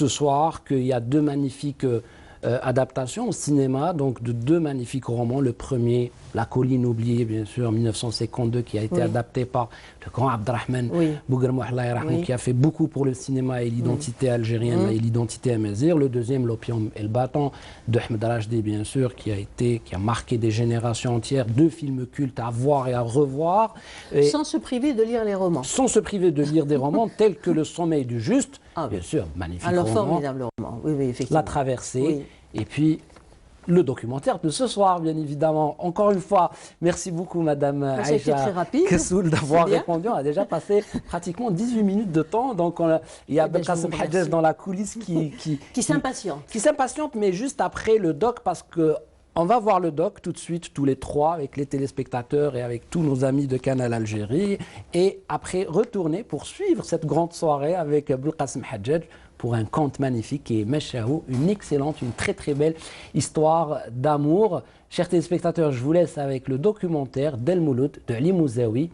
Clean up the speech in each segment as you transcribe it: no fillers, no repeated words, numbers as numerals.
ce soir qu'il y a deux magnifiques adaptations au cinéma, donc de deux magnifiques romans. Le premier, La colline oubliée, bien sûr, en 1952, qui a été adapté par le grand Abdelrahman Bouguermou, qui a fait beaucoup pour le cinéma et l'identité algérienne et l'identité amazigh. Le deuxième, L'opium et le bâton, de Ahmed Rajdi, bien sûr, qui a marqué des générations entières. Deux films cultes à voir et à revoir. Et sans se priver de lire les romans. Sans se priver de lire des romans tels que Le sommeil du juste, bien sûr, magnifique alors, roman. formidable roman, oui, effectivement. La traversée, et puis le documentaire de ce soir, bien évidemment. Encore une fois, merci beaucoup, Madame Aïcha Kessoul, d'avoir répondu. On a déjà passé pratiquement 18 minutes de temps. Donc, il y a Belkacem Hadjez dans la coulisse qui s'impatiente. Qui s'impatiente, mais juste après le doc, parce que on va voir le doc tout de suite, tous les trois, avec les téléspectateurs et avec tous nos amis de Canal Algérie. Et après, retourner pour suivre cette grande soirée avec Belkacem Hadjez pour un conte magnifique et Meshahou, une excellente, une très très belle histoire d'amour. Chers téléspectateurs, je vous laisse avec le documentaire Del Mouloud de Ali Mouzaoui.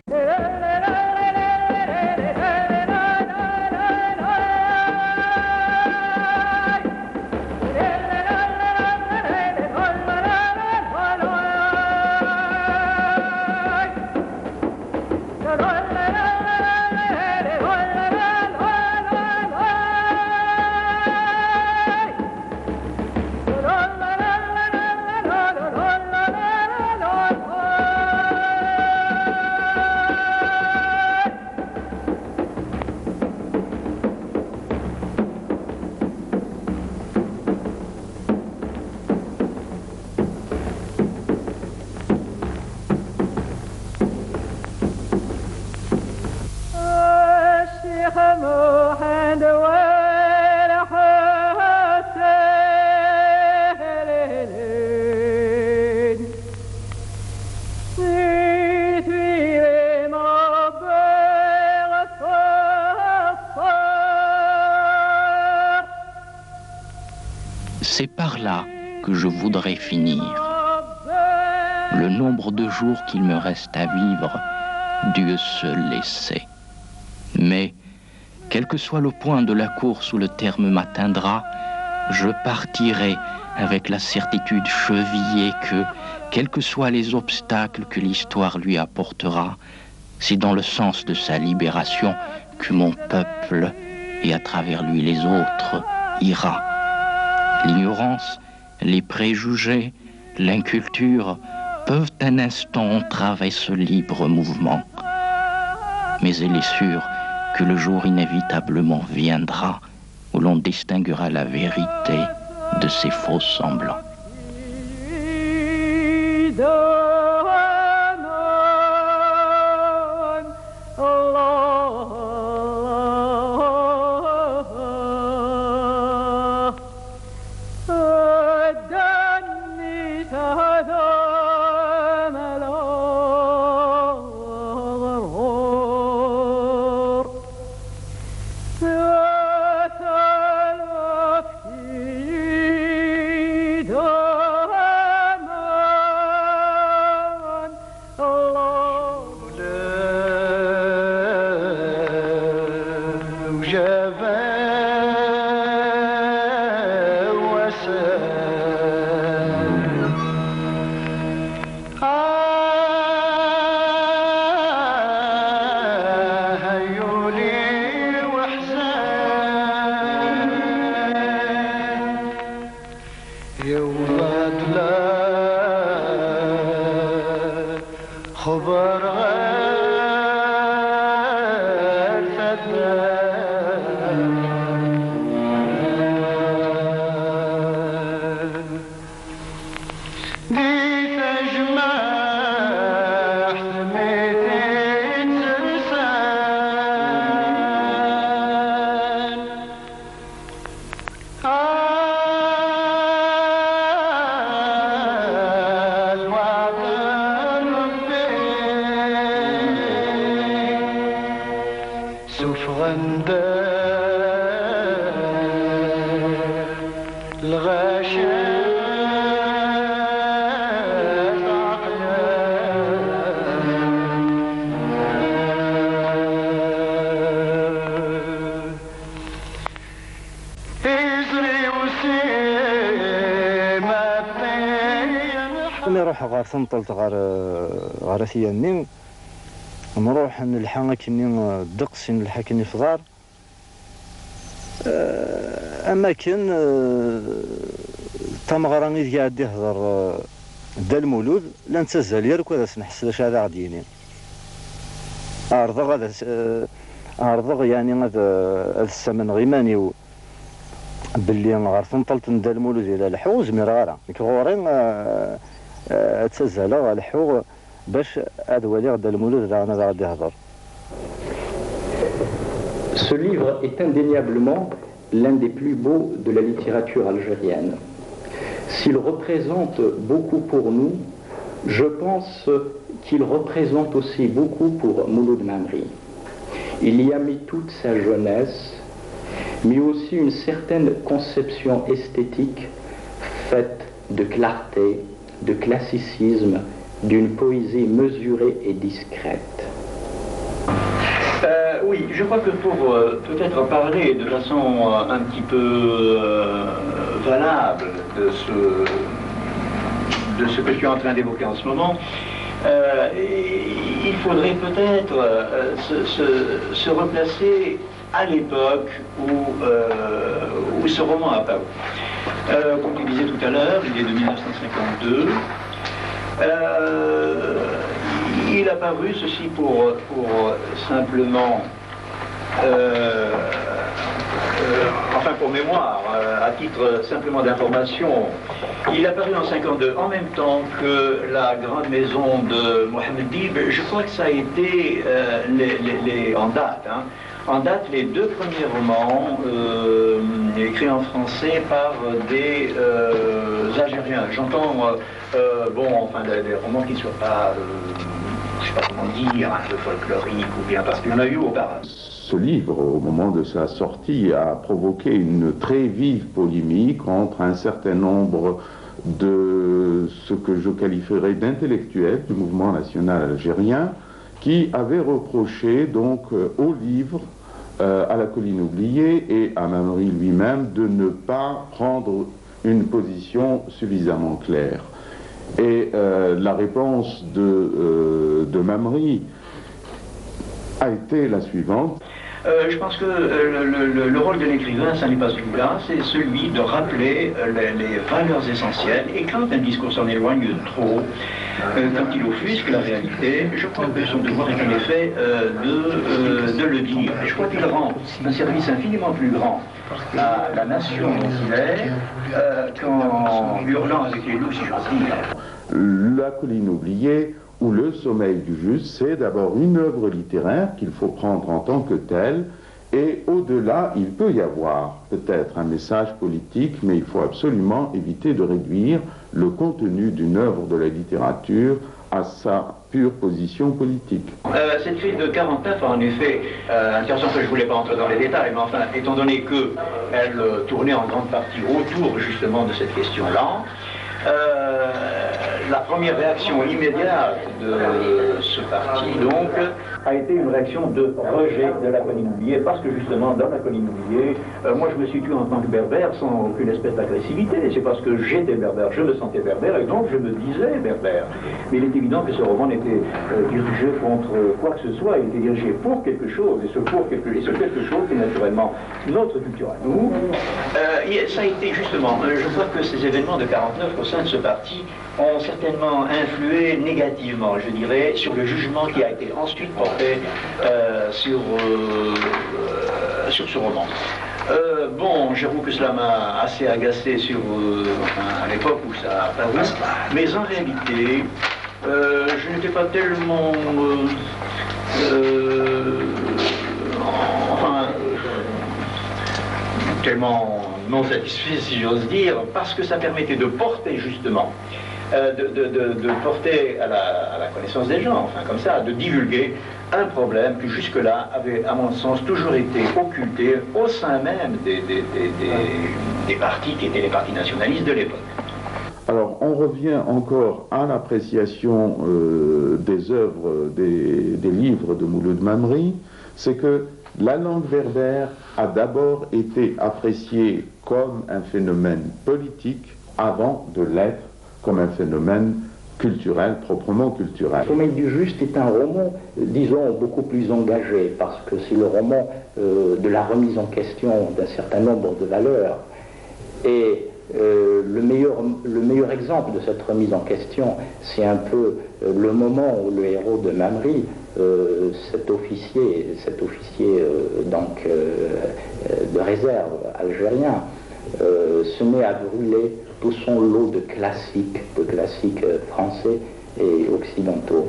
C'est par là que je voudrais finir. Le nombre de jours qu'il me reste à vivre, Dieu seul le sait. Mais, quel que soit le point de la course où le terme m'atteindra, je partirai avec la certitude chevillée que, quels que soient les obstacles que l'histoire lui apportera, c'est dans le sens de sa libération que mon peuple, et à travers lui les autres, ira. L'ignorance, les préjugés, l'inculture peuvent un instant entraver ce libre mouvement. Mais elle est sûre que le jour inévitablement viendra où l'on distinguera la vérité de ses faux semblants. Hey! نروح غار ثنطلت غار ثياني نروح نلحق كني دقس نلحق كني في دار اماكن تمغراني ديال عندي يهضر دا المولود لا نتزال يرك هذا سنحس لاش هذا غاديني عرضغ يعني هذا الثمن غيماني باللي غار ثنطلت دا المولود الى الحوز ميرارا كغورين تزال الحوغ باش ادوالي غدا المولود انا غادي يهضر. Ce livre est indéniablement l'un des plus beaux de la littérature algérienne. S'il représente beaucoup pour nous, je pense qu'il représente aussi beaucoup pour Mouloud Mamri. Il y a mis toute sa jeunesse, mais aussi une certaine conception esthétique faite de clarté, de classicisme, d'une poésie mesurée et discrète. Oui, je crois que pour peut-être parler de façon un petit peu valable de ce que tu es en train d'évoquer en ce moment, il faudrait peut-être se replacer à l'époque où ce roman a apparu. Comme tu disais tout à l'heure, il est de 1952. Il a paru, ceci pour simplement, enfin pour mémoire, à titre simplement d'information, il a paru en 52 en même temps que la grande maison de Mohamed Dib. Je crois que ça a été en date. Hein. En date, les deux premiers romans écrits en français par des Algériens. J'entends, bon, enfin, des romans qui ne soient pas, je ne sais pas comment dire, un peu folkloriques ou bien, parce qu'il y en a eu auparavant. Ce livre, au moment de sa sortie, a provoqué une très vive polémique entre un certain nombre de ce que je qualifierais d'intellectuels du mouvement national algérien, qui avaient reproché donc au livre, à la Colline oubliée et à Mamri lui-même de ne pas prendre une position suffisamment claire. Et la réponse de Mamri a été la suivante. Je pense que le rôle de l'écrivain, ça n'est pas celui-là, c'est celui de rappeler les valeurs essentielles. Et quand un discours s'en éloigne trop, quand il offusque la réalité, je crois que son devoir est en effet de le dire. Et je crois qu'il rend un service infiniment plus grand à la nation dont il est qu'en hurlant avec les loups, si j'ose dire. La Colline oubliée ou Le sommeil du juste, c'est d'abord une œuvre littéraire qu'il faut prendre en tant que telle, et au-delà, il peut y avoir peut-être un message politique, mais il faut absolument éviter de réduire le contenu d'une œuvre de la littérature à sa pure position politique. Cette crise de 49 a en effet, attention que je ne voulais pas entrer dans les détails, mais enfin, étant donné qu'elle tournait en grande partie autour justement de cette question-là, la première réaction immédiate de ce parti, donc, a été une réaction de rejet de la Colline oubliée, parce que justement, dans la Colline oubliée, moi je me situe en tant que berbère sans aucune espèce d'agressivité. C'est parce que j'étais berbère, je me sentais berbère, et donc je me disais berbère. Mais il est évident que ce roman était dirigé contre quoi que ce soit, il était dirigé pour quelque chose, et ce quelque chose est naturellement notre culture à nous. Ça a été justement, je crois que ces événements de 49 au sein de ce parti ont certainement influé négativement, je dirais, sur le jugement qui a été ensuite porté sur ce roman. Bon, j'avoue que cela m'a assez agacé à l'époque où ça a apparu, mais en réalité, je n'étais pas tellement... tellement non satisfait, si j'ose dire, parce que ça permettait de porter justement, de porter à la connaissance des gens, enfin comme ça, de divulguer un problème qui jusque-là avait, à mon sens, toujours été occulté au sein même des partis qui étaient les partis nationalistes de l'époque. Alors, on revient encore à l'appréciation des œuvres, des livres de Mouloud Mamri, c'est que La langue berbère a d'abord été appréciée comme un phénomène politique avant de l'être comme un phénomène culturel, proprement culturel. Le Sommeil du Juste est un roman, disons, beaucoup plus engagé, parce que c'est le roman de la remise en question d'un certain nombre de valeurs. Et le meilleur exemple de cette remise en question, c'est un peu le moment où le héros de Mamri, cet officier de réserve algérien, se met à brûler tout son lot de classiques français et occidentaux.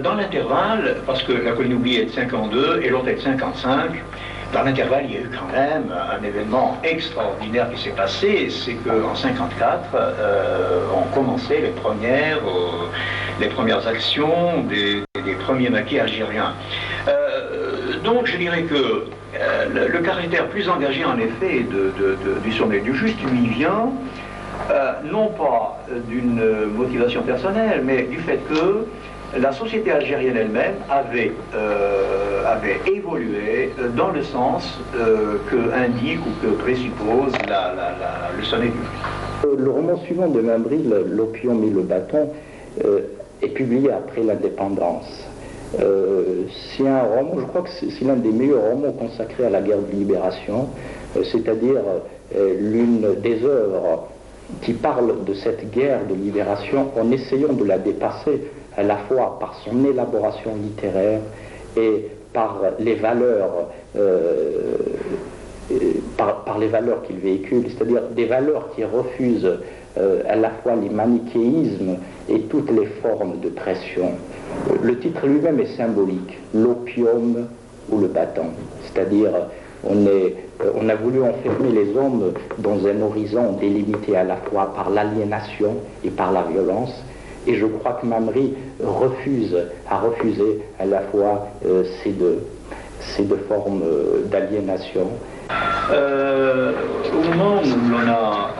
Dans l'intervalle, parce que La Colline oubliée est de 52 et l'autre est de 55, dans l'intervalle, il y a eu quand même un événement extraordinaire qui s'est passé, c'est qu'en 54, ont commencé les premières actions des premiers maquis algériens. Donc je dirais que le caractère plus engagé en effet du Sommeil du Juste lui vient non pas d'une motivation personnelle, mais du fait que la société algérienne elle-même avait évolué dans le sens que indique ou que présuppose le Sommeil du Juste. Le roman suivant de Mamri, L'opium et le bâton, est publié après l'indépendance. C'est un roman, je crois que c'est l'un des meilleurs romans consacrés à la guerre de libération, c'est-à-dire l'une des œuvres qui parle de cette guerre de libération en essayant de la dépasser à la fois par son élaboration littéraire et par les valeurs qu'il véhicule, c'est-à-dire des valeurs qui refusent à la fois les manichéismes et toutes les formes de pression. Le titre lui-même est symbolique, l'opium ou le bâton, c'est-à-dire on a voulu enfermer les hommes dans un horizon délimité à la fois par l'aliénation et par la violence, et je crois que Mamri a refusé à la fois ces deux formes d'aliénation. Au moment où l'on a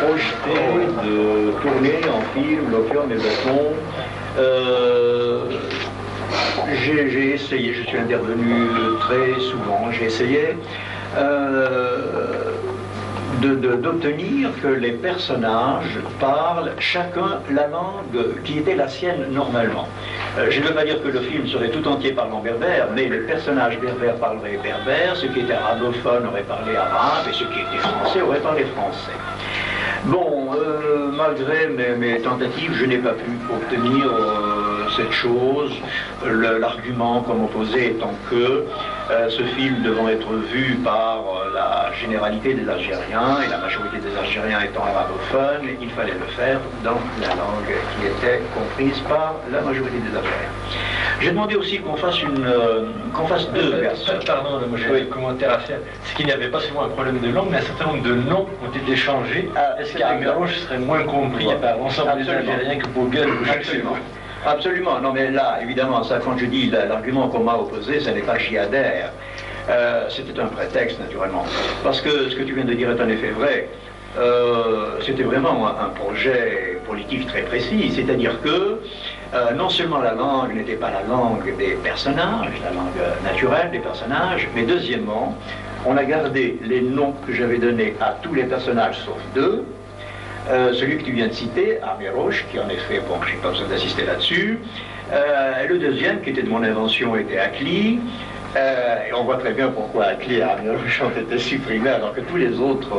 projeté de tourner en film L'opium et le bâton, j'ai essayé, je suis intervenu très souvent, j'ai essayé d'obtenir que les personnages parlent chacun la langue qui était la sienne normalement. Je ne veux pas dire que le film serait tout entier parlant berbère, mais les personnages berbères parleraient berbère, ceux qui étaient arabophones auraient parlé arabe, et ceux qui étaient français auraient parlé français. Bon, malgré mes tentatives, je n'ai pas pu obtenir cette chose, l'argument comme opposé étant que ce film devant être vu par la généralité des Algériens, et la majorité des Algériens étant arabophones, il fallait le faire dans la langue qui était comprise par la majorité des Algériens. J'ai demandé aussi qu'on fasse deux versions. Pardon, moi j'ai un commentaire à faire. C'est qu'il n'y avait pas seulement un problème de langue, mais un certain nombre de noms ont été changés. Est-ce qu'Amiroche serait moins compris par l'ensemble des Algériens que Bourguel ou Absolument. Absolument. Non, mais là, évidemment, ça, quand je dis l'argument qu'on m'a opposé, ce n'est pas que j'y adhère. C'était un prétexte, naturellement. Parce que ce que tu viens de dire est en effet vrai. C'était vraiment un projet politique très précis. C'est-à-dire que non seulement la langue n'était pas la langue des personnages, la langue naturelle des personnages, mais deuxièmement, on a gardé les noms que j'avais donnés à tous les personnages sauf deux. Celui que tu viens de citer, Amiroche, qui en effet, bon, je n'ai pas besoin d'insister là-dessus. Et le deuxième, qui était de mon invention, était Akli. Et on voit très bien pourquoi Akli et Amiroche ont été supprimés, alors que tous les autres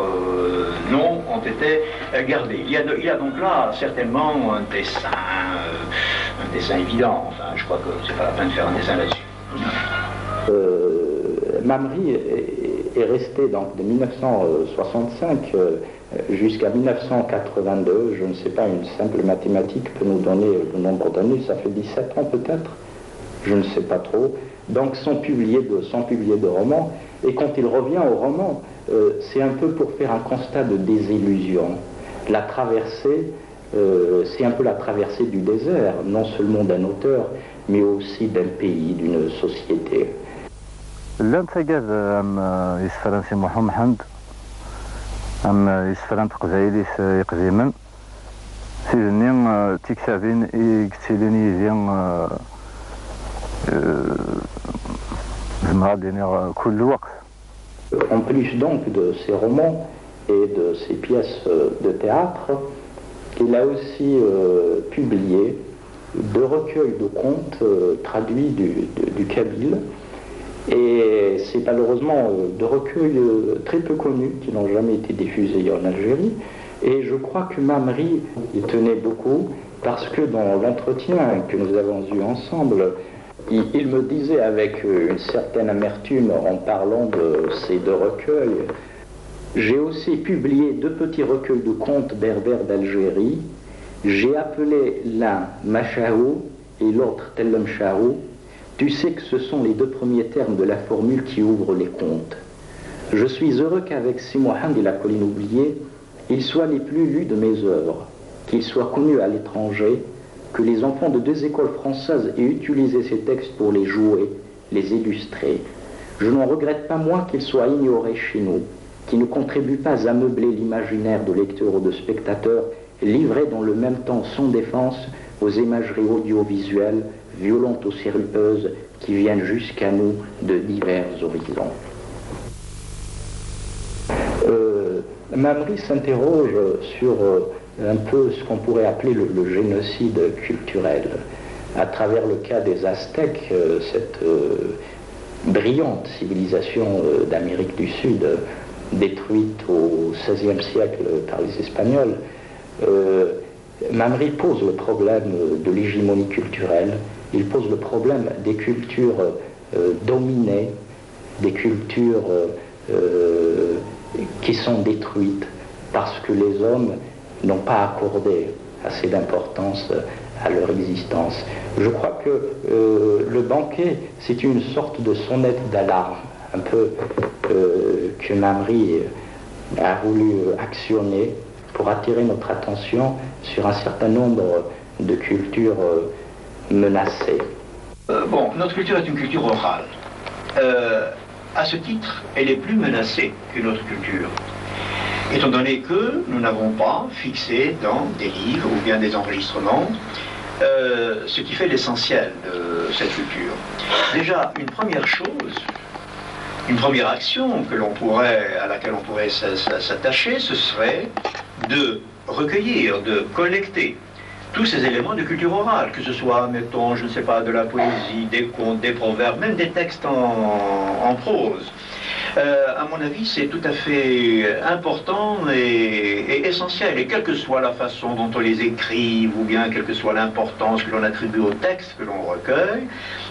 noms ont été gardés. Il y a donc là certainement un dessin évident. Enfin, je crois que c'est pas la peine de faire un dessin là-dessus. Mamri est resté donc de 1965 jusqu'à 1982, je ne sais pas, une simple mathématique peut nous donner le nombre d'années, ça fait 17 ans peut-être, je ne sais pas trop, donc sans publier de romans, et quand il revient au roman, c'est un peu pour faire un constat de désillusion. La traversée, c'est un peu la traversée du désert, non seulement d'un auteur, mais aussi d'un pays, d'une société. الانتقاد يسفران سي محمد يسفران تقزايلي يقزيمن سيدني تكسابين يكتلين يزين En plus donc de ses romans et de ses pièces de théâtre, il a aussi publié 2 recueils de contes traduits du kabyle. Et c'est malheureusement 2 recueils très peu connus qui n'ont jamais été diffusés en Algérie. Et je crois que Mamri y tenait beaucoup parce que dans l'entretien que nous avons eu ensemble, il me disait avec une certaine amertume en parlant de ces 2 recueils, j'ai aussi publié 2 petits recueils de contes berbères d'Algérie. J'ai appelé l'un Machaou et l'autre Tellem Chaou. Tu sais que ce sont les 2 premiers termes de la formule qui ouvre les contes. Je suis heureux qu'avec Si Mohamed et la colline oubliée, ils soient les plus lus de mes œuvres, qu'ils soient connus à l'étranger, que les enfants de 2 écoles françaises aient utilisé ces textes pour les jouer, les illustrer. Je n'en regrette pas moins qu'ils soient ignorés chez nous, qui ne contribuent pas à meubler l'imaginaire de lecteurs ou de spectateurs, livrés dans le même temps sans défense aux imageries audiovisuelles, violentes ou sérieuses, qui viennent jusqu'à nous de divers horizons. Mamri s'interroge sur un peu ce qu'on pourrait appeler le génocide culturel. À travers le cas des Aztèques, cette brillante civilisation d'Amérique du Sud, détruite au XVIe siècle par les Espagnols, Mamri pose le problème de l'hégémonie culturelle, il pose le problème des cultures dominées, des cultures qui sont détruites parce que les hommes n'ont pas accordé assez d'importance à leur existence. Je crois que le banquet, c'est une sorte de sonnette d'alarme, un peu que Mamri a voulu actionner pour attirer notre attention sur un certain nombre de cultures menacées. Bon, notre culture est une culture orale. À ce titre, elle est plus menacée qu'une autre culture, étant donné que nous n'avons pas fixé dans des livres ou bien des enregistrements ce qui fait l'essentiel de cette culture. Déjà, une première chose, une première action à laquelle on pourrait s'attacher, ce serait de recueillir, de collecter tous ces éléments de culture orale, que ce soit, mettons, je ne sais pas, de la poésie, des contes, des proverbes, même des textes en prose. À mon avis, c'est tout à fait important et essentiel. Et quelle que soit la façon dont on les écrive, ou bien quelle que soit l'importance que l'on attribue aux textes que l'on recueille,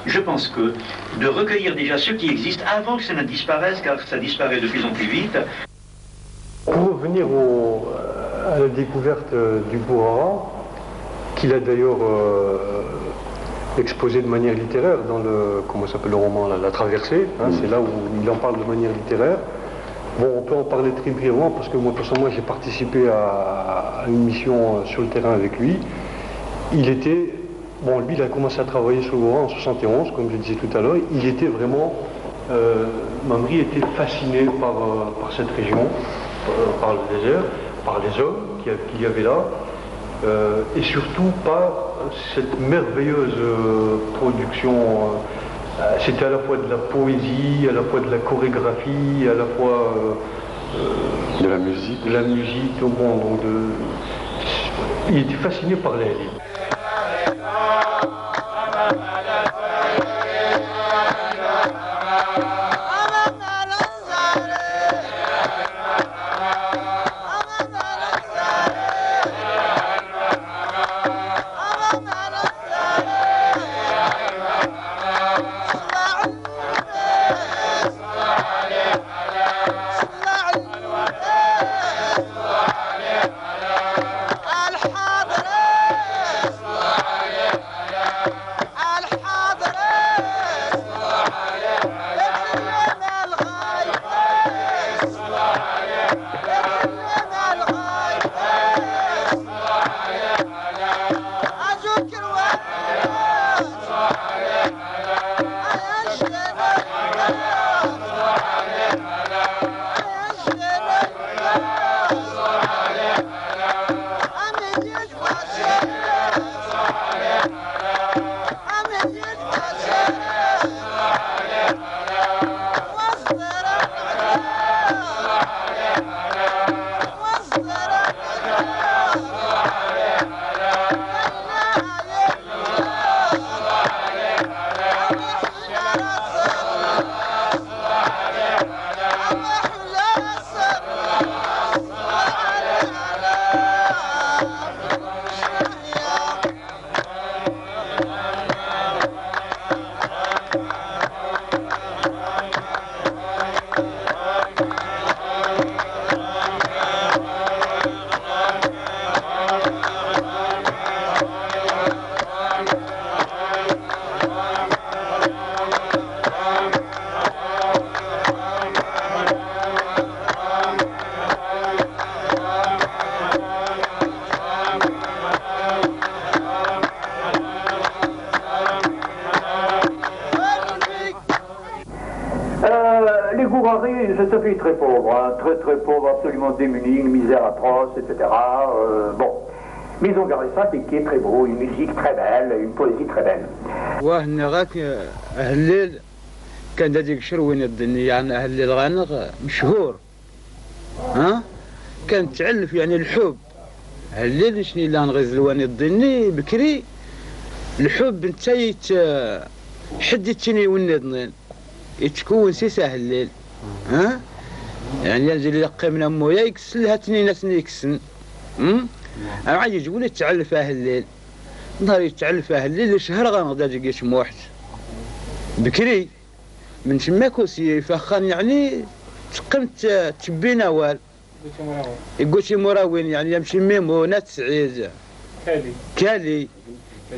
je pense que de recueillir déjà ce qui existe avant que ça ne disparaisse, car ça disparaît de plus en plus vite. Pour revenir à la découverte du Bouhara, qu'il a d'ailleurs exposé de manière littéraire dans le roman La Traversée, hein, c'est là où il en parle de manière littéraire. Bon, on peut en parler très brièvement parce que moi personnellement j'ai participé à une mission sur le terrain avec lui. Lui il a commencé à travailler sur le Bouhara en 71, comme je disais tout à l'heure. Il était vraiment, Mamri était fasciné par cette région, par le désert, par les hommes qu'il y avait là. Et surtout par cette merveilleuse production. C'était à la fois de la poésie, à la fois de la chorégraphie, à la fois de la musique. De la musique, bon, donc il était fasciné par les livres. c'est un pays très pauvre, hein, très pauvre, absolument démuni, une misère atroce, etc. Bon. Mais ils ont gardé ça, c'est qui est très beau, une musique très belle, une poésie très belle. الليل كان هذيك شروين الدنيا يعني الليل غانغ مشهور ها كان تعلف يعني الحب الليل شني لا نغيز الواني الدني بكري الحب نتايت حدتني ونضنين يتكون سي ساهل الليل ها يعني ينزل يلقى من مويا يكسل هاتني ناس يكسن عاد يجبوني تعلف اهل الليل نهار يتعلف اهل الليل شهر غنغدا تجي شموحت بكري من شماكوسي فخان يعني تقمت تبينا وال يقول شي مراوين يعني يمشي ميمو نات سعيد كالي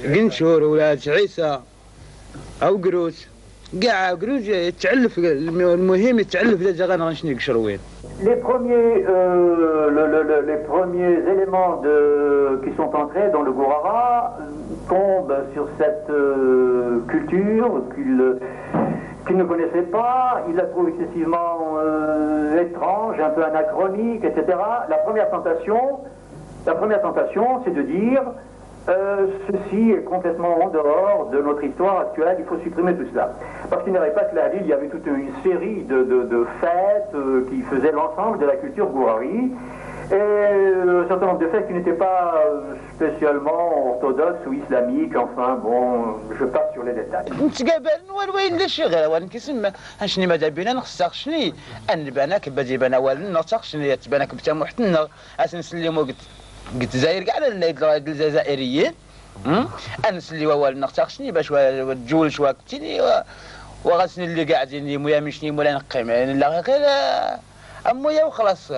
قنشور ولا عيسى او قروش كاع قروش يتعلف المهم يتعلف لا غانا غنشني قشروين. Les premiers éléments qui sont entrés dans le Gurara tombent sur cette culture qu'ils ne connaissaient pas, ils la trouvent excessivement étrange, un peu anachronique, etc. La première tentation, c'est de dire ceci est complètement en dehors de notre histoire actuelle, il faut supprimer tout cela. Parce qu'il n'y avait pas que la ville, il y avait toute une série de fêtes qui faisaient l'ensemble de la culture gourari. Et un certain nombre de fêtes qui n'étaient pas spécialement orthodoxes ou islamiques, enfin bon, je passe sur les détails. قلت زاير كاع الجزائريين انس اللي وال نختارشني باش تجول شواكتني وغاسني اللي قاعدين مويا مشني مولا نقيم يعني لا غير امويا وخلاص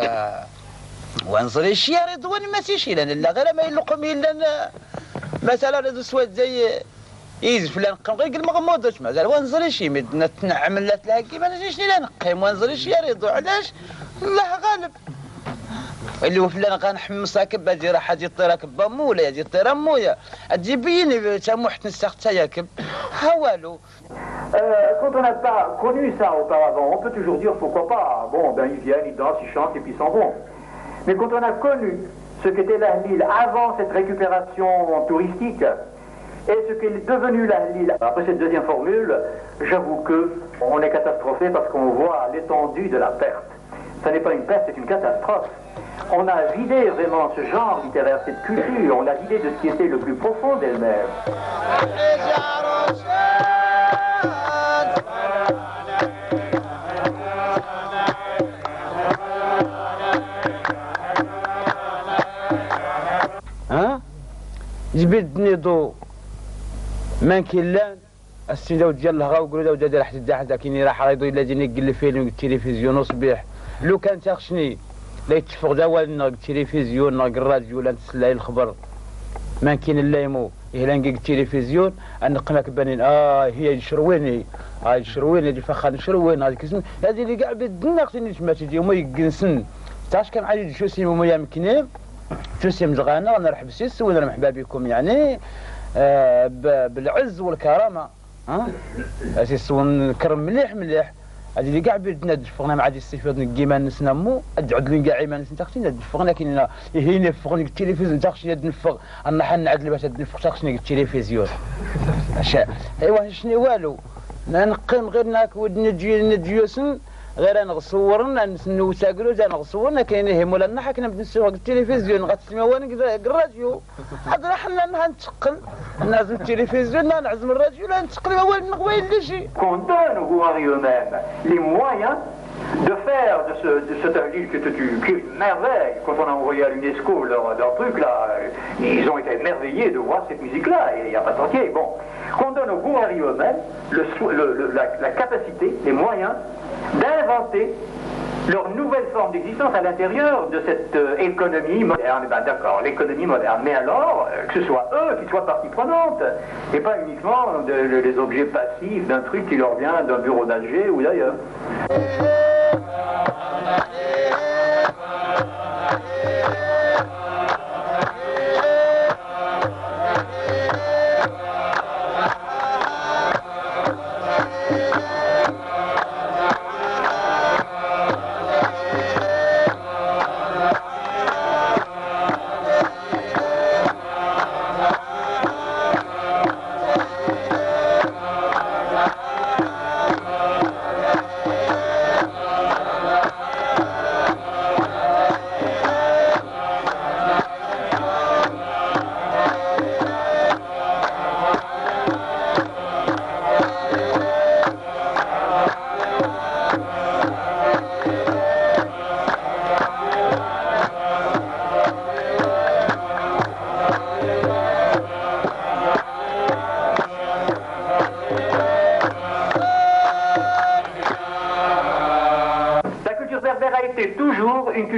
وانصري شي رضوان ما تيشي لان لا غير ما يلقم الا مثلا هذا سواد زي يز فلان قم غير المغموض مازال وانصري شي مدنا تنعم لا تلاقي ما نجيش لا نقيم وانصري شي رضو علاش الله غالب اللي هو فلان غنحمس راكب هادي راه حاجي طير راكب امو ولا هادي طير امويا تجي بيني تا محتن ساخت ياكب ها والو. Quand on n'a pas connu ça auparavant, on peut toujours dire pourquoi pas. Bon, ben ils viennent, ils dansent, ils chantent et puis ils s'en vont. Mais quand on a connu ce qu'était l'Ahlil avant cette récupération touristique et ce qu'est devenu l'Ahlil après cette deuxième formule, j'avoue qu'on est catastrophé parce qu'on voit l'étendue de la perte. Ça n'est pas une perte, c'est une catastrophe. On a vidé vraiment ce genre littéraire, cette culture, on a vidé de ce qui était le plus profond d'elle-même. ها جبدني ضو ما كيلان السيده ديال الهغا وقولوا دا دار حتى حدا كاين راح رايدو الا جيني قل فيلم التلفزيون وصبيح لو كان تاخشني لا يتفق دا والنا التلفزيون ناق الراديو ولا نتسلى الخبر ما كاين الا يمو الا نقيق التلفزيون نقمك بانين هي شرويني هاي شرويني دي فخان شروين هذيك اسم هذه اللي كاع بدنا اختي تما تجي هما يقنسن تاش كان عادي شو سيمو ميا مكنيب شو سيم زغانا نرحب سيس وانا مرحبا بكم يعني بالعز والكرامه ها اساس نكرم مليح هذه اللي كاع بدنا دفقنا مع هذه الصفات كيما نسنمو ادعد لي كاع ايمان تاختي دفقنا كاين هي نفقني التلفزيون تاختي نفق انا حنعدل باش نفق تاختي التلفزيون ايوا شنو والو نقيم غير ناك ودنا نجيوسن غير انا صورنا نسنو تاكلو انا صورنا كاين هي مولانا حكنا بنسوق التلفزيون غتسمع وانا الراديو عاد حنا نتقل نعزم التلفزيون نعزم الراديو لا نتقل والو نغوي لا شي. Qu'on donne aux Gouaris eux-mêmes les moyens de faire de cet Ahlil qui est une merveille. Quand on a envoyé à l'UNESCO leur truc là, ils ont été émerveillés de voir cette musique là, et il n'y a pas de entier. Bon, qu'on donne aux Gouaris eux-mêmes la capacité, les moyens d'inventer leur nouvelle forme d'existence à l'intérieur de cette économie moderne. Ben d'accord, l'économie moderne, mais alors que ce soit eux qui soient partie prenante, et pas uniquement les objets passifs d'un truc qui leur vient d'un bureau d'Alger ou d'ailleurs.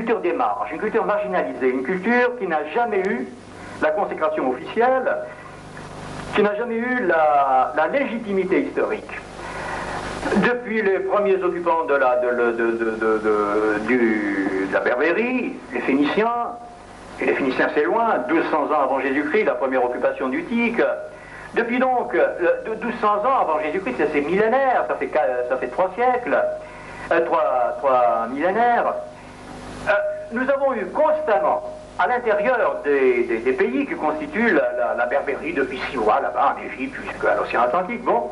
culture des marges, une culture marginalisée, une culture qui n'a jamais eu la consécration officielle, qui n'a jamais eu la légitimité historique. Depuis les premiers occupants de la Berbérie, les Phéniciens, et les Phéniciens c'est loin, 1200 ans avant Jésus-Christ, la première occupation d'Utique. Depuis donc 1200 ans avant Jésus-Christ, c'est millénaire, ça fait 3 siècles, 3 millénaires. Nous avons eu constamment, à l'intérieur des pays qui constituent la Berbérie depuis Siwa, là-bas en Égypte, jusqu'à l'océan Atlantique, bon,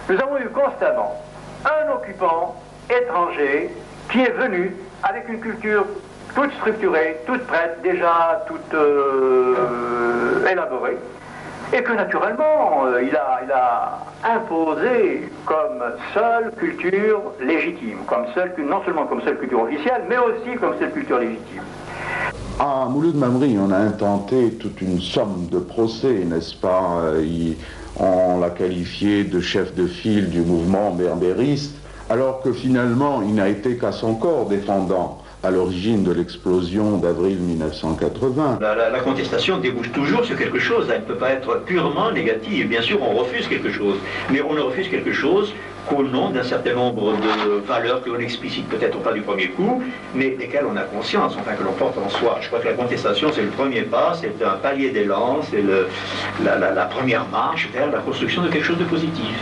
nous avons eu constamment un occupant étranger qui est venu avec une culture toute structurée, toute prête, déjà toute élaborée, et que naturellement il a imposé comme seule culture légitime, non seulement comme seule culture officielle, mais aussi comme seule culture légitime. À Mouloud Mamri, on a intenté toute une somme de procès, n'est-ce pas? On l'a qualifié de chef de file du mouvement berbériste, alors que finalement, il n'a été qu'à son corps défendant à l'origine de l'explosion d'avril 1980. La contestation débouche toujours sur quelque chose, elle ne peut pas être purement négative. Bien sûr, on refuse quelque chose, mais on ne refuse quelque chose qu'au nom d'un certain nombre de valeurs que l'on explicite peut-être pas du premier coup, mais desquelles on a conscience, enfin que l'on porte en soi. Je crois que la contestation, c'est le premier pas, c'est un palier d'élan, c'est la première marche vers la construction de quelque chose de positif.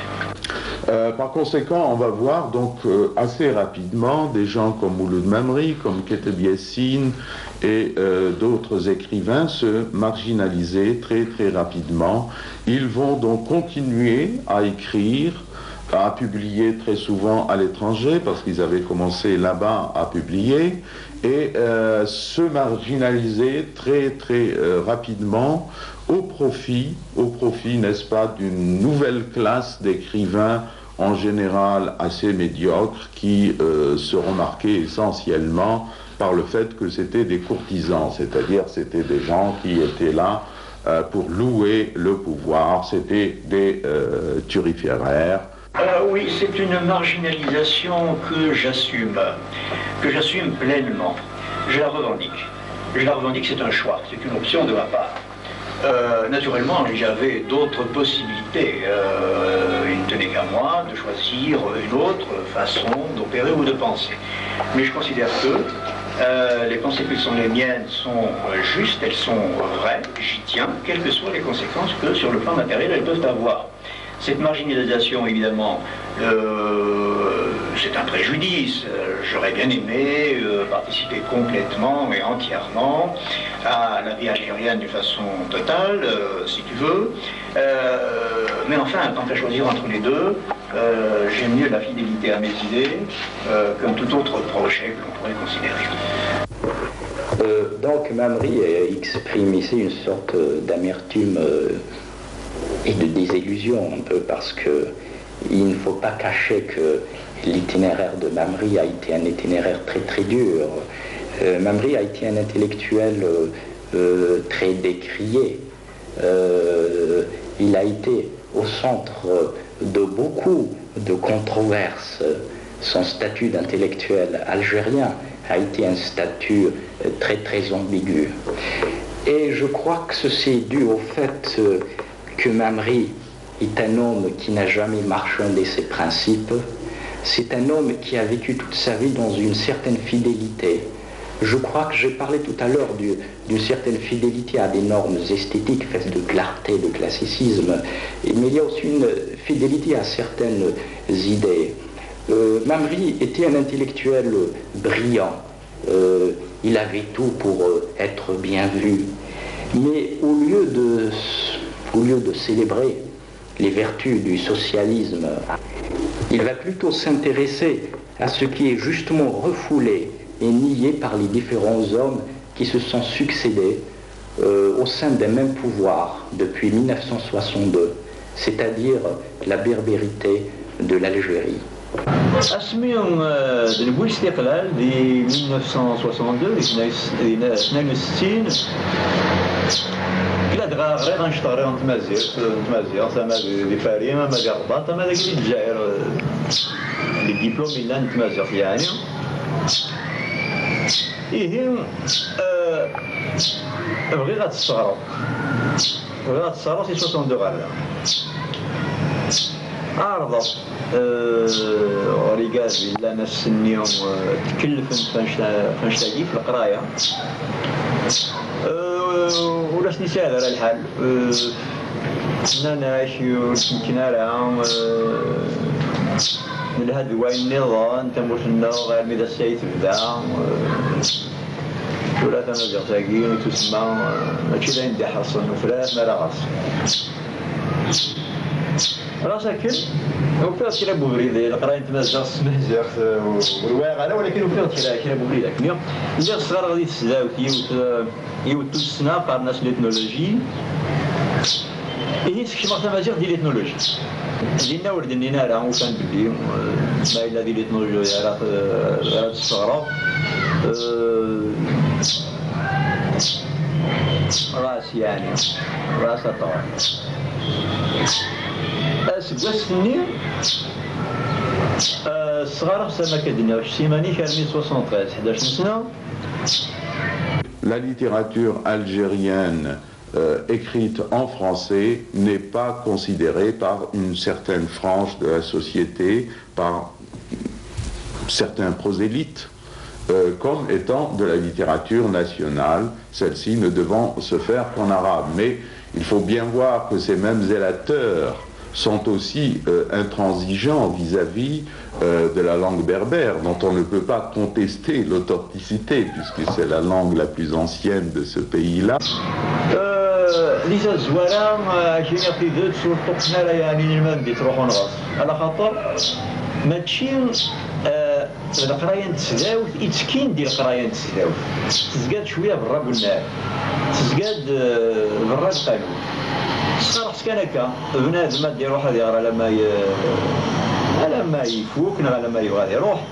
Par conséquent, on va voir donc assez rapidement des gens comme Mouloud Mamri, comme Keteb Yassine et d'autres écrivains se marginaliser très très rapidement. Ils vont donc continuer à écrire, à publier très souvent à l'étranger parce qu'ils avaient commencé là-bas à publier et se marginaliser très très rapidement au profit, n'est-ce pas, d'une nouvelle classe d'écrivains en général assez médiocres qui se remarquaient essentiellement par le fait que c'était des courtisans, c'est-à-dire c'était des gens qui étaient là pour louer le pouvoir, c'était des turiféraires. Oui, c'est une marginalisation que j'assume pleinement. Je la revendique, c'est un choix, c'est une option de ma part. Naturellement, j'avais d'autres possibilités. Il ne tenait qu'à moi de choisir une autre façon d'opérer ou de penser. Mais je considère que les pensées qui sont les miennes sont justes, elles sont vraies, j'y tiens, quelles que soient les conséquences que sur le plan matériel elles peuvent avoir. Cette marginalisation, évidemment, c'est un préjudice. J'aurais bien aimé participer complètement et entièrement à la vie algérienne d'une façon totale, si tu veux. Mais enfin, quant à choisir entre les deux, j'aime mieux la fidélité à mes idées qu'un tout autre projet que l'on pourrait considérer. Donc Mamri exprime ici une sorte d'amertume et de désillusion un peu parce que il ne faut pas cacher que l'itinéraire de Mamri a été un itinéraire très très dur. Mamri a été un intellectuel très décrié. Il a été au centre de beaucoup de controverses. Son statut d'intellectuel algérien a été un statut très très ambigu. Et je crois que ceci est dû au fait que Mamri est un homme qui n'a jamais marchandé ses principes. C'est un homme qui a vécu toute sa vie dans une certaine fidélité. Je crois que j'ai parlé tout à l'heure d'une certaine fidélité à des normes esthétiques faites de clarté, de classicisme, mais il y a aussi une fidélité à certaines idées. Mamri était un intellectuel brillant. Il avait tout pour être bien vu. Mais au lieu de célébrer les vertus du socialisme, il va plutôt s'intéresser à ce qui est justement refoulé et nié par les différents hommes qui se sont succédés au sein d'un même pouvoir depuis 1962, c'est-à-dire la berbérité de l'Algérie. اسميهم نقول الاستقلال دي 1962 62 كلا دغا غير غنشتغل نتمازيغ زعما دي فاريم ما ديال الرباط ما داك الجزائر لي ديبلوم الا نتمازيغ يعني إيه بغي غتستغرب سي 62 غادا عارضة ورقاد بالله ما سني تكلفن فاش تاقي في القراية ولا سني على الحال كنا نعيش يمكن راهم من هاد وين النظام تموتنا غير ميدا السيد بدا ولا تنرجع تاقي تسمى ماشي لا يندي حصن وفلات ما راغص راه ساكن وفيها كيرا بوبريد القرايه تمازغ سمازغ والواقع على ولكن وفيها كيرا بوبريد اللي الصغار غادي تسداو يوتو السنه قارنا ليتنولوجي هي سكشي مارتا مازيغ ديال ليتنولوجي دينا وردنينا راه وكان بلي ما الا ديال ليتنولوجي راه تستغرب راس يعني راس طوال سكواسني الصغار خصنا كدنا واش سيماني كان 1973 11 سنه. La littérature algérienne écrite en français n'est pas considérée par une certaine frange de la société, par certains prosélytes, comme étant de la littérature nationale, celle-ci ne devant se faire qu'en arabe. Mais il faut bien voir que ces mêmes zélateurs sont aussi intransigeants vis-à-vis de la langue berbère, dont on ne peut pas contester l'authenticité, puisque c'est la langue la plus ancienne de ce pays-là. ليس الزوارة عشان في ذات سلطتنا لا يعني المادي تروحوا نغص على خاطر ماشي القرايه نتسداو يتسكين ديال القرايه نتسداو تزقاد شويه بالراب والنار تزقاد بالراب القانون الصراحه كان هكا بنادم ما دير روحه يقرا على ما يفوق على ما يبغى يروح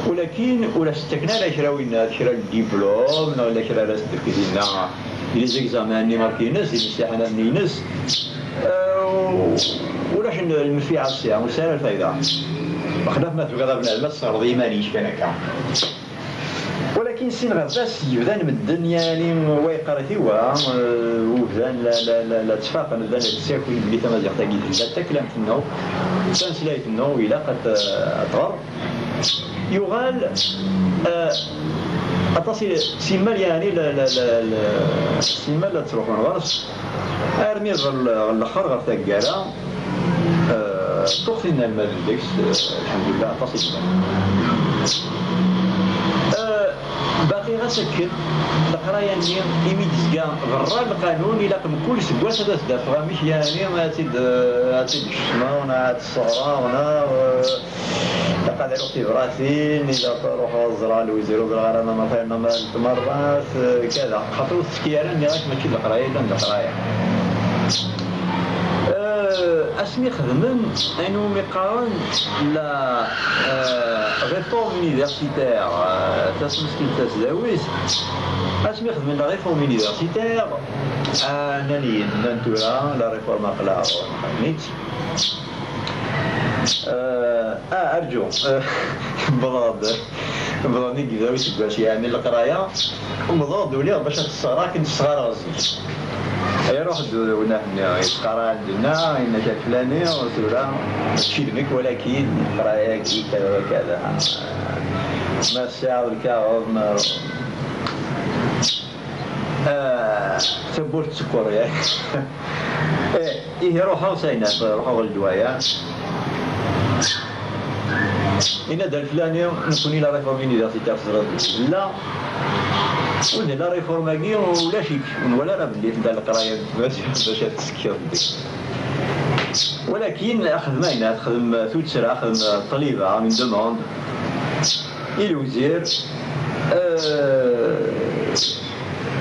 ولكن ولا استكنا لا شراوينا شرا الدبلوم ولا شرا راس ديالنا لي زيكزامان اللي ماركينس المساحه نينس ولاش المفيعه الساعه وسهل الفايده بخلاف ما تبغى بنادم تصرف ايمانيش كان هكا ولكن سين غفاس يبدا من الدنيا يعني ويقرتي وبدان لا تفاق بدان تساكل اللي تمازيغ تاكيد لا تكلم فينا كان سلايت انه الى قد اطغر يغال اتصل سيمال يعني لا سيمال لا تروح نغرس ارمي الاخر غير تاكالا تخفينا المادكس الحمد لله اتصل باقي غسكن القرايه ني يمي تزكا غرا القانون الى كل سكواس هذا تدافع مش يعني ما تد الشمع ونا الصغرى ونا لقد رحت براسين اذا تروح الزرع الوزير بالغرامه ما فينا ما تمرات كذا خاطر السكياره ني راك ماشي القرايه لا القرايه اسمي خدمن انه مقارن لا ريفورم يونيفرسيتير تسمسكين تزاويز اسمي خدمن لا ريفورم يونيفرسيتير انني ننتورا لا ريفورم قلا خدمت ارجو بضادني كذا باش يعني القرايه ومضاد ولي باش الصغار كنت صغار غزي يروح دونا يتقرا عندنا إن جا فلاني وسورا ماشي لك ولكن القرايه كذا وكذا ما الساعه والكاغوب ما تبور السكر ياك إيه روحوا ساينا روحوا الدوايا إن هذا الفلاني نكوني لا ريفورم يونيفرسيتير لا ودير لا ريفورم هاكي ولا شيك ولا راه بلي تبدا القرايه باش تسكر ولكن اخذ ماينه تخدم توتسرا خدم طليبه من دوموند الوزير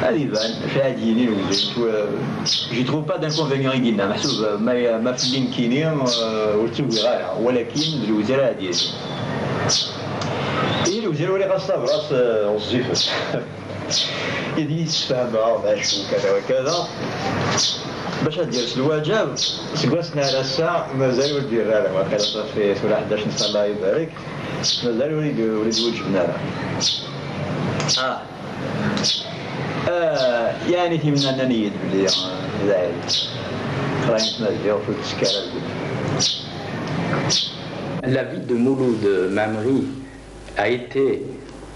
هذه بان شاديني الوزير جي تروف با دانكونفينيون يقينا محسوب ما في اللينكيني وتسوي غيرها ولكن الوزير هادي الوزير ولي خاصه براس وظيفه يدي يتفاهم باش وكذا وكذا باش دير الواجب سكواسنا على الساعه مازال ودير راه واقيلا صافي ولا 11 الله يبارك مازال وليد وجبنا راه يعني تيمنا نيت بلي La vie de Mouloud Mamri a été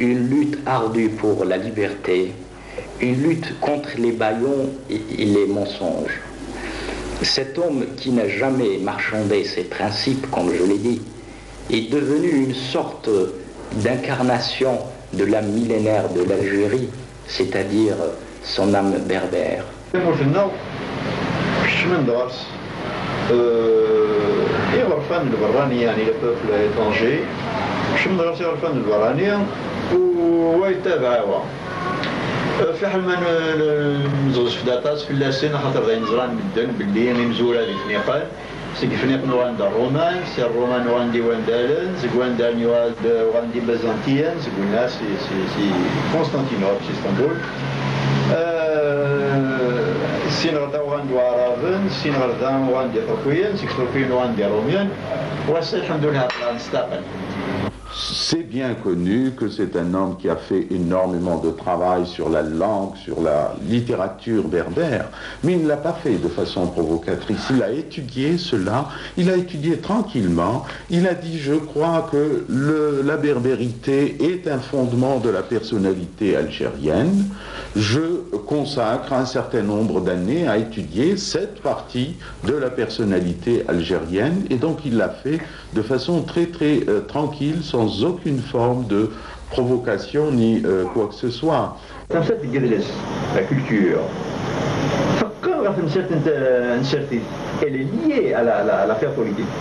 une lutte ardue pour la liberté, une lutte contre les bâillons et les mensonges. Cet homme qui n'a jamais marchandé ses principes, comme je l'ai dit, est devenu une sorte d'incarnation de l'âme millénaire de l'Algérie, c'est-à-dire son âme berbère. يغرفان البراني يعني لبوبل étranger باش مدرسة يغرفان البراني ويتابعوا في حال ما نزوج في داتاس في اللاسين خاطر غادي نزران مدن باللي مزوره هذه فنيقان سي فنيقن وغندا الرومان سي الرومان وغندي واندالن سي واندالن وغندي بازنطيان سي قلنا سي قسطنطينوبل سي اسطنبول سين غدا وغندي عربان سين غدا وغندي تركيان سي تركيان وغندي روميان وهسه الحمد لله طلع نستقل. C'est bien connu que c'est un homme qui a fait énormément de travail sur la langue, sur la littérature berbère, mais il ne l'a pas fait de façon provocatrice. Il a étudié cela, il a étudié tranquillement, il a dit « je crois que la berbérité est un fondement de la personnalité algérienne, je consacre un certain nombre d'années à étudier cette partie de la personnalité algérienne » et donc il l'a fait de façon très tranquille, sans aucune forme de provocation ni quoi que ce soit. La culture, elle est liée à l'affaire politique.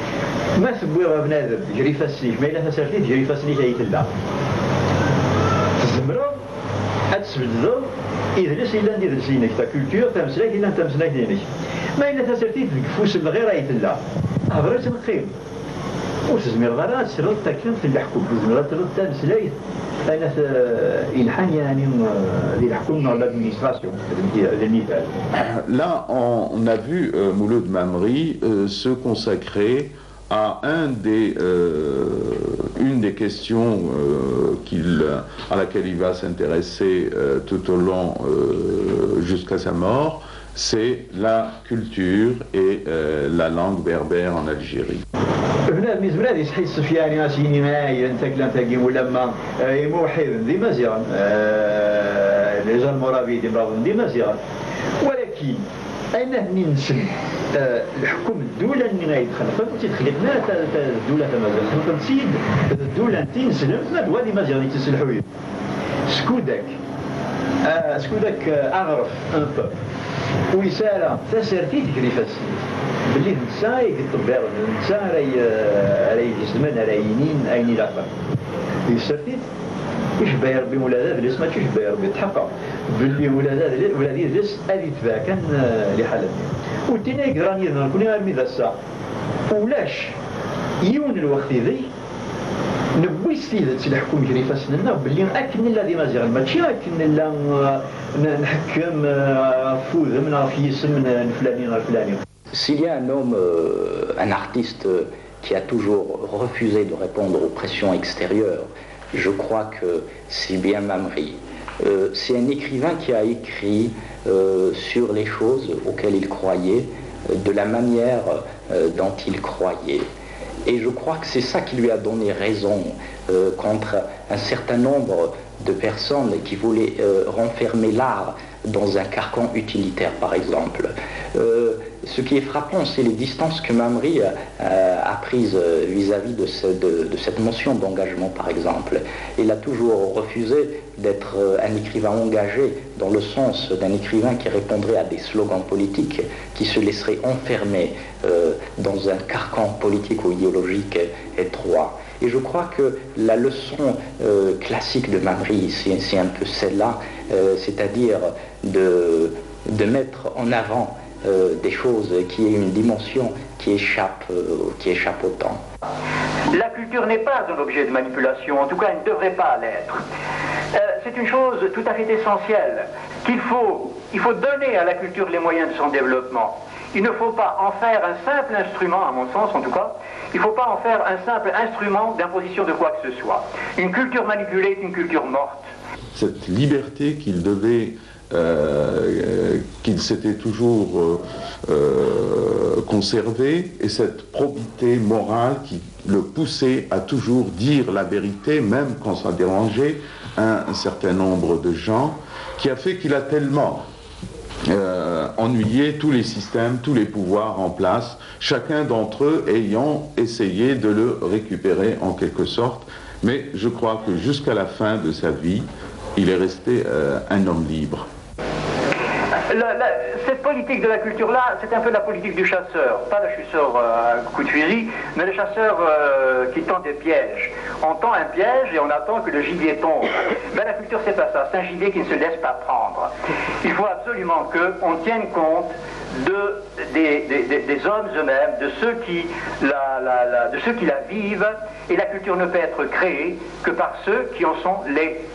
ما سبوها بنادم جري فاسيك ما إلا فسرتي جري فاسني جاي تلا الزمرة أتسبدو إذا إلا ندير زينك تا كولتور تا مسلاك إلا تا مسلاك دينك ما إلا فسرتي تقفوس الغير راهي تلا هضرت نقيم وتزمير غير تسرد تا كان في الحكم تزمير ترد تا مسلاك أنا إلحان يعني للحكم dans l'administration المثال. Là, on a vu Mouloud Mamri se consacrer à une des questions à laquelle il va s'intéresser tout au long jusqu'à sa mort, c'est la culture et la langue berbère en Algérie. هنا من زمان يصحي السفياني اسيني معايا انت كلام تاقي ولا ما موحد دي مزيان لي جان مرابيدي مرابط دي مزيان ولكن اين ننسل الحكم الدولة اللي غيدخل تدخل لنا الدولة مازال خلق نسيد الدولة تنسلم ما دوالي مازال تسلحوي سكودك اغرف ان بو ويسالا تسرتي تجري فاسي باللي نسا يطبع نسا راهي جسمان راهينين ايني لاخر يسرتي يشبه يربي ولادات ليس ما تشبه يربي تحقق باللي ولادي ليس هذه تباع كان لحالتنا والتاني يقدر يظهر كل يوم ذا الساعه ولاش يون الوقت ذي نبوي ستيدت الحكومة يجري فاسنا باللي أكن الذي مازال ماشي أكن لا نحكم فوز من في اسم فلاني. S'il y a un homme, un artiste qui a toujours refusé de répondre aux pressions extérieures, je crois que c'est bien Mamri. C'est un écrivain qui a écrit sur les choses auxquelles il croyait, de la manière dont il croyait. Et je crois que c'est ça qui lui a donné raison contre un certain nombre de personnes qui voulaient renfermer l'art dans un carcan utilitaire, par exemple. Ce qui est frappant, c'est les distances que Mamri a prises vis-à-vis de cette notion d'engagement, par exemple. Il a toujours refusé d'être un écrivain engagé dans le sens d'un écrivain qui répondrait à des slogans politiques, qui se laisserait enfermer dans un carcan politique ou idéologique étroit. Et je crois que la leçon classique de Mamri, c'est un peu celle-là, c'est-à-dire de mettre en avant des choses qui aient une dimension qui échappe au temps. La culture n'est pas un objet de manipulation, en tout cas elle ne devrait pas l'être. C'est une chose tout à fait essentielle, il faut donner à la culture les moyens de son développement. Il ne faut pas en faire un simple instrument, à mon sens en tout cas, il ne faut pas en faire un simple instrument d'imposition de quoi que ce soit. Une culture manipulée est une culture morte. cette liberté qu'il s'était toujours conservé, et cette probité morale qui le poussait à toujours dire la vérité, même quand ça dérangeait un certain nombre de gens, qui a fait qu'il a tellement ennuyé tous les systèmes, tous les pouvoirs en place, chacun d'entre eux ayant essayé de le récupérer en quelque sorte. Mais je crois que jusqu'à la fin de sa vie, il est resté un homme libre. Cette politique de la culture-là, c'est un peu la politique du chasseur. Pas le chasseur à coup de fusil, mais le chasseur qui tend des pièges. On tend un piège et on attend que le gibier tombe. Ben, la culture, c'est pas ça. C'est un gibier qui ne se laisse pas prendre. Il faut absolument qu'on tienne compte des hommes eux-mêmes, de ceux qui la vivent, et la culture ne peut être créée que par ceux qui en sont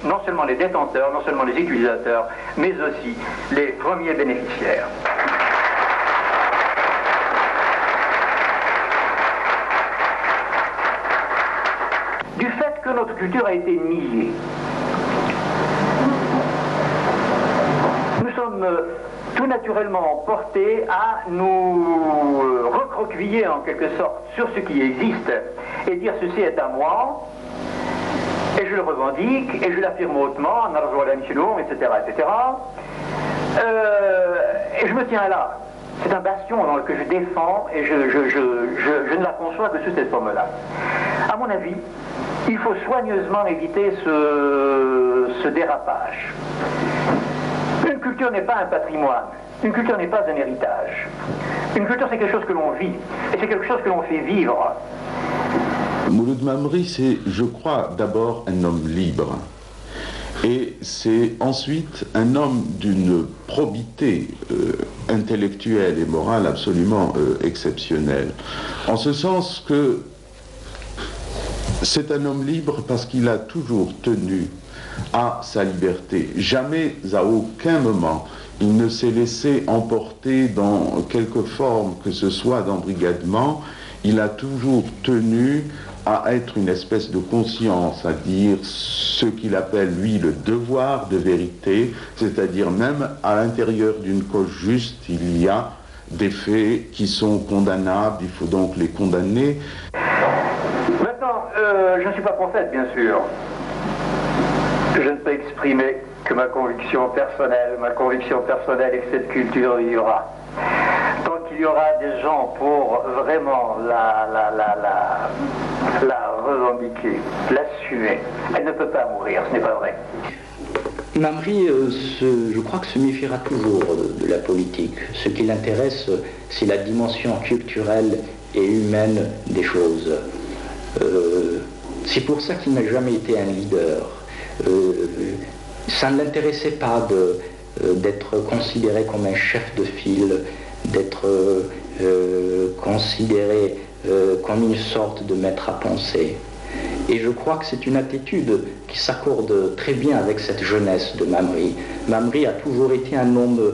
non seulement les détenteurs, non seulement les utilisateurs, mais aussi les premiers bénéficiaires. Du fait que notre culture a été niée, nous sommes tout naturellement portés à nous recroqueviller en quelque sorte sur ce qui existe et dire ceci est à moi, et je le revendique, et je l'affirme hautement, etc., etc. Et je me tiens là. C'est un bastion que je défends, et je ne la conçois que sous cette forme-là. À mon avis, il faut soigneusement éviter ce dérapage. Une culture n'est pas un patrimoine, une culture n'est pas un héritage. Une culture, c'est quelque chose que l'on vit, et c'est quelque chose que l'on fait vivre. Mouloud Mamri, c'est, je crois, d'abord un homme libre. Et c'est ensuite un homme d'une probité intellectuelle et morale absolument exceptionnelle. En ce sens que c'est un homme libre parce qu'il a toujours tenu à sa liberté. Jamais, à aucun moment, il ne s'est laissé emporter dans quelque forme que ce soit d'embrigadement. Il a toujours tenu à être une espèce de conscience, à dire ce qu'il appelle, lui, le devoir de vérité, c'est-à-dire même à l'intérieur d'une cause juste, il y a des faits qui sont condamnables, il faut donc les condamner. Maintenant, je ne suis pas prophète, bien sûr. Je ne peux exprimer que ma conviction personnelle. Ma conviction personnelle est que cette culture vivra. Tant qu'il y aura des gens pour vraiment la revendiquer, l'assumer, elle ne peut pas mourir, ce n'est pas vrai. Mamri, je crois que se méfiera toujours de la politique. Ce qui l'intéresse, c'est la dimension culturelle et humaine des choses. C'est pour ça qu'il n'a jamais été un leader. Ça ne l'intéressait pas d'être considéré comme un chef de file, d'être considéré comme une sorte de maître à penser. Et je crois que c'est une attitude qui s'accorde très bien avec cette jeunesse de Mamri. Mamri a toujours été un homme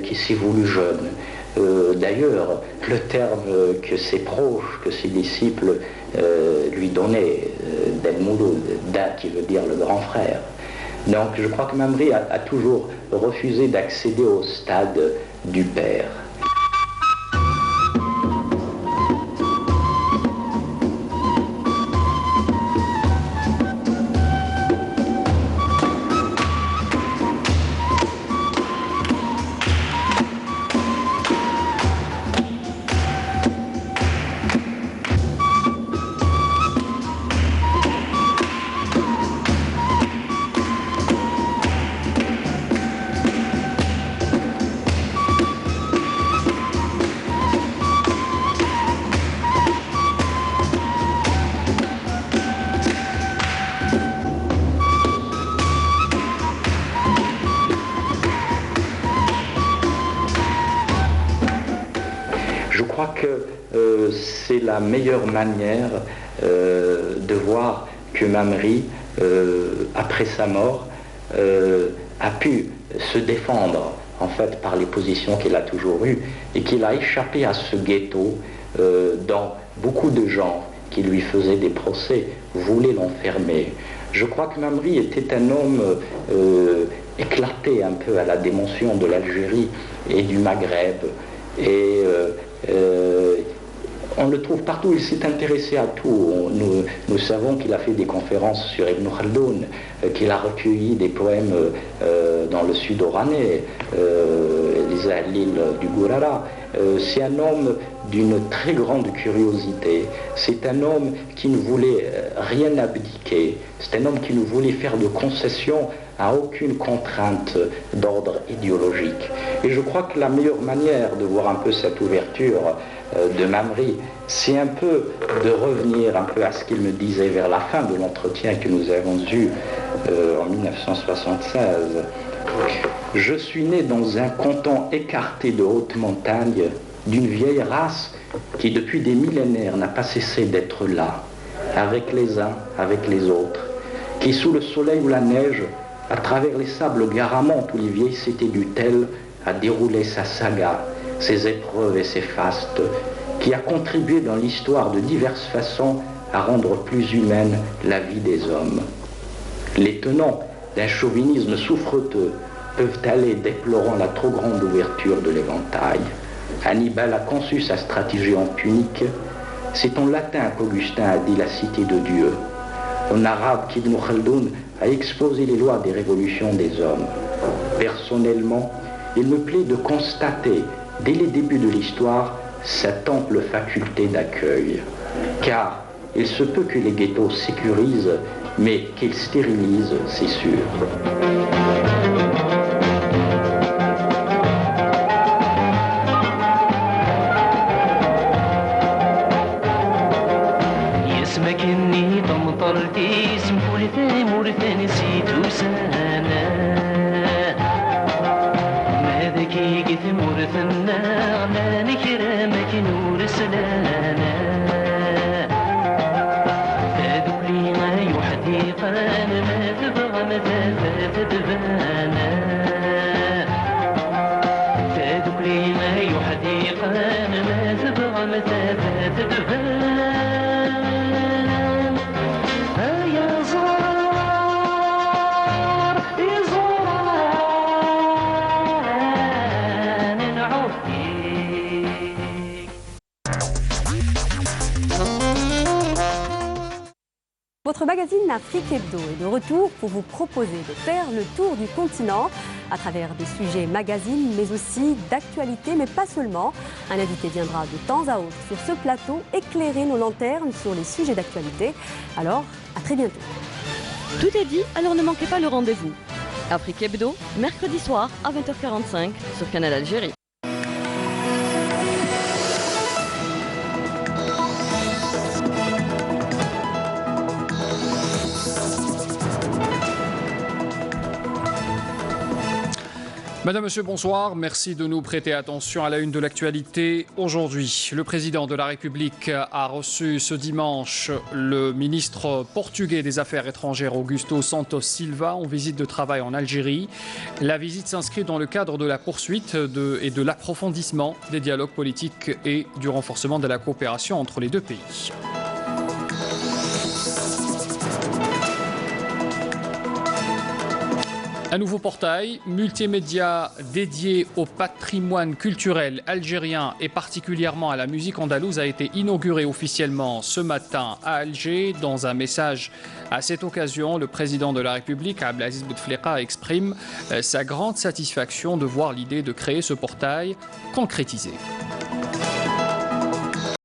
qui s'est voulu jeune. D'ailleurs, le terme que ses proches, que ses disciples lui donnaient, d'El-Mouloud, Da qui veut dire le grand frère. Donc je crois que Mamri a toujours refusé d'accéder au stade du père. Je crois que c'est la meilleure manière de voir que Mamri, après sa mort, a pu se défendre en fait par les positions qu'il a toujours eues et qu'il a échappé à ce ghetto dont beaucoup de gens qui lui faisaient des procès voulaient l'enfermer. Je crois que Mamri était un homme éclaté un peu à la dimension de l'Algérie et du Maghreb. Et on le trouve partout, il s'est intéressé à tout. Nous savons qu'il a fait des conférences sur Ibn Khaldoun, qu'il a recueilli des poèmes dans le sud oranais, l'île du Gourara. C'est un homme d'une très grande curiosité. C'est un homme qui ne voulait rien abdiquer. C'est un homme qui ne voulait faire de concessions à aucune contrainte d'ordre idéologique. Et je crois que la meilleure manière de voir un peu cette ouverture de Mamri, c'est un peu de revenir un peu à ce qu'il me disait vers la fin de l'entretien que nous avons eu en 1976. Je suis né dans un canton écarté de hautes montagnes, d'une vieille race qui depuis des millénaires n'a pas cessé d'être là, avec les uns, avec les autres, qui sous le soleil ou la neige, à travers les sables garamantes où les vieilles cités du Tel, a déroulé sa saga, ses épreuves et ses fastes, qui a contribué dans l'histoire de diverses façons à rendre plus humaine la vie des hommes. Les tenants d'un chauvinisme souffreteux peuvent aller déplorant la trop grande ouverture de l'éventail. Hannibal a conçu sa stratégie en punique. C'est en latin qu'Augustin a dit la cité de Dieu. En arabe qu'Ibn Khaldoun a exposé les lois des révolutions des hommes. Personnellement, il me plaît de constater, dès les débuts de l'histoire, cette ample faculté d'accueil. Car il se peut que les ghettos sécurisent, mais qu'ils stérilisent, c'est sûr. Votre magazine Afrique Hebdo est de retour pour vous proposer de faire le tour du continent à travers des sujets magazines, mais aussi d'actualité, mais pas seulement. Un invité viendra de temps à autre sur ce plateau éclairer nos lanternes sur les sujets d'actualité. Alors, à très bientôt. Tout est dit, alors ne manquez pas le rendez-vous. Afrique Hebdo, mercredi soir à 20h45 sur Canal Algérie. Madame, Monsieur, bonsoir. Merci de nous prêter attention à la une de l'actualité. Aujourd'hui, le président de la République a reçu ce dimanche le ministre portugais des Affaires étrangères Augusto Santos Silva en visite de travail en Algérie. La visite s'inscrit dans le cadre de la poursuite et de l'approfondissement des dialogues politiques et du renforcement de la coopération entre les deux pays. Un nouveau portail multimédia dédié au patrimoine culturel algérien et particulièrement à la musique andalouse a été inauguré officiellement ce matin à Alger. Dans un message à cette occasion, le président de la République, Abdelaziz Bouteflika, exprime sa grande satisfaction de voir l'idée de créer ce portail concrétisée.